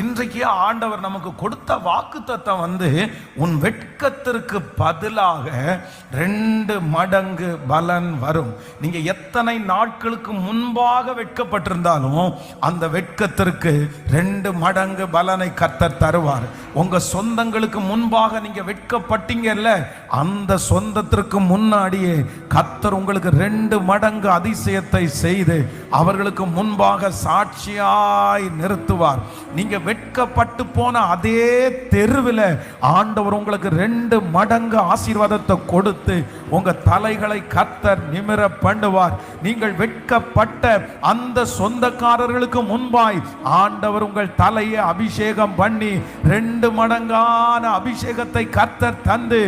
இன்றைக்கு ஆண்டவர் நமக்கு கொடுத்த வாக்குத்தத்தம் உன் வெட்கத்திற்கு பதிலாக 2 மடங்கு பலன் வரும். நீங்க எத்தனை நாட்களுக்கு முன்பாக வெட்கப்பட்டிருந்தாலும் அந்த வெட்கத்திற்கு 2 மடங்கு பலனை கர்த்தர் தருவார். உங்க சொந்தங்களுக்கு முன்பாக நீங்க வெட்கப்பட்டீங்கல்ல, அந்த சொந்தத்திற்கு முன்னாடியே கர்த்தர் உங்களுக்கு 2 மடங்கு அதிசயத்தை செய்து அவர்களுக்கு முன்பாக சாட்சியாய் நிறுத்துவார். நீங்க வெட்கப்பட்டு போன அதே தெருவில் ஆண்டவர் உங்களுக்கு 2 மடங்கு ஆசீர்வாதத்தை கொடுத்து உங்க தலைகளை கர்த்தர் நிமிர பண்ணுவார். நீங்கள் வெட்கப்பட்ட அந்த சொந்தக்காரர்களுக்கு முன்பாய் ஆண்டவர் உங்கள் தலையை அபிஷேகம் பண்ணி 2 மடங்கான அபிஷேகத்தை கர்த்தர் தந்து,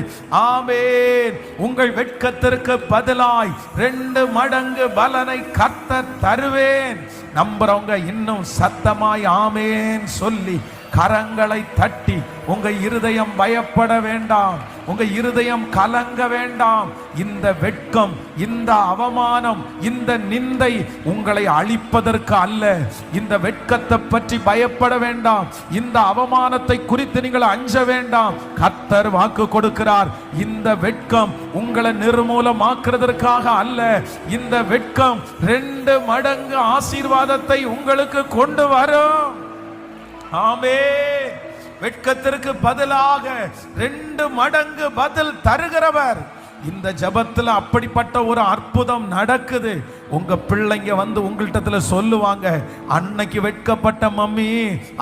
ஆமென், உங்கள் வெட்கத்திற்கு பதிலாய் 2 மடங்கு பலனை கர்த்தர் தருவேன். நம்புறவங்க இன்னும் சத்தமாய் ஆமென் சொல்லி கரங்களை தட்டி, உங்க இருதயம் பயப்பட வேண்டாம், உங்க இருதயம் கலங்க வேண்டாம். இந்த வெட்கம், இந்த அவமானம், இந்த நிந்தை உங்களை அழிப்பதற்கு அல்ல. இந்த வெட்கத்தை பற்றி பயப்பட வேண்டாம், இந்த அவமானத்தை குறித்து நீங்கள் அஞ்ச வேண்டாம். கர்த்தர் வாக்கு கொடுக்கிறார், இந்த வெட்கம் உங்களை நிர்மூலமாக்குறதற்காக அல்ல. இந்த வெட்கம் 2 மடங்கு ஆசீர்வாதத்தை உங்களுக்கு கொண்டு வரும். ஆமென். வெட்கத்திற்கு பதிலாக 2 மடங்கு பதில் தருகிறவர். இந்த ஜபத்துல அப்படிப்பட்ட ஒரு அற்புதம் நடக்குது. உங்க பிள்ளைங்க உங்கள்கிட்ட சொல்லுவாங்க, அன்னைக்கு வெட்கப்பட்ட மம்மி,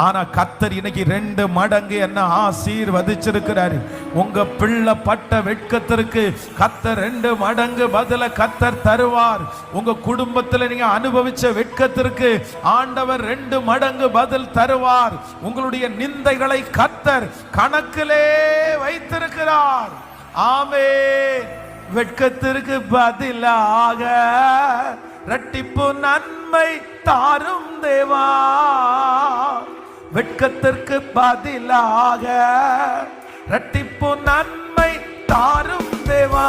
ஆனா கர்த்தர் இன்னைக்கு 2 மடங்கு என்ன ஆசீர்வதிச்சிருக்கிறாரு. உங்க பிள்ளை பட்ட வெட்கத்திற்கு கர்த்தர் 2 மடங்கு பதில கர்த்தர் தருவார். உங்க குடும்பத்தில் நீங்க அனுபவிச்ச வெட்கத்திற்கு ஆண்டவர் 2 மடங்கு பதில் தருவார். உங்களுடைய நிந்தைகளை கர்த்தர் கணக்கிலே வைத்திருக்கிறார். ஆமென். வெட்கத்திற்கு பதிலாக இரட்டிப்பு நன்மை தாரும் தேவா. வெட்கத்திற்கு பதிலாக இரட்டிப்பு நன்மை தாரும் தேவா.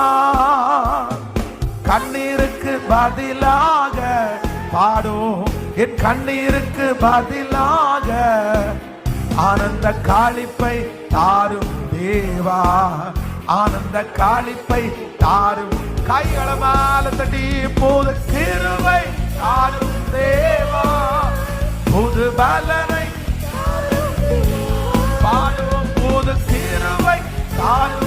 கண்ணீருக்கு பதிலாக பாடும், என் கண்ணீருக்கு பதிலாக ஆனந்த காளிப்பை தாரும் தேவா. ஆனந்த காளிப்பை தாரும். கைகளை மேல தட்டி போது கிருபை தாரும் தேவா. புது பலனை பாடுவோம், போது கிருபை தாரும்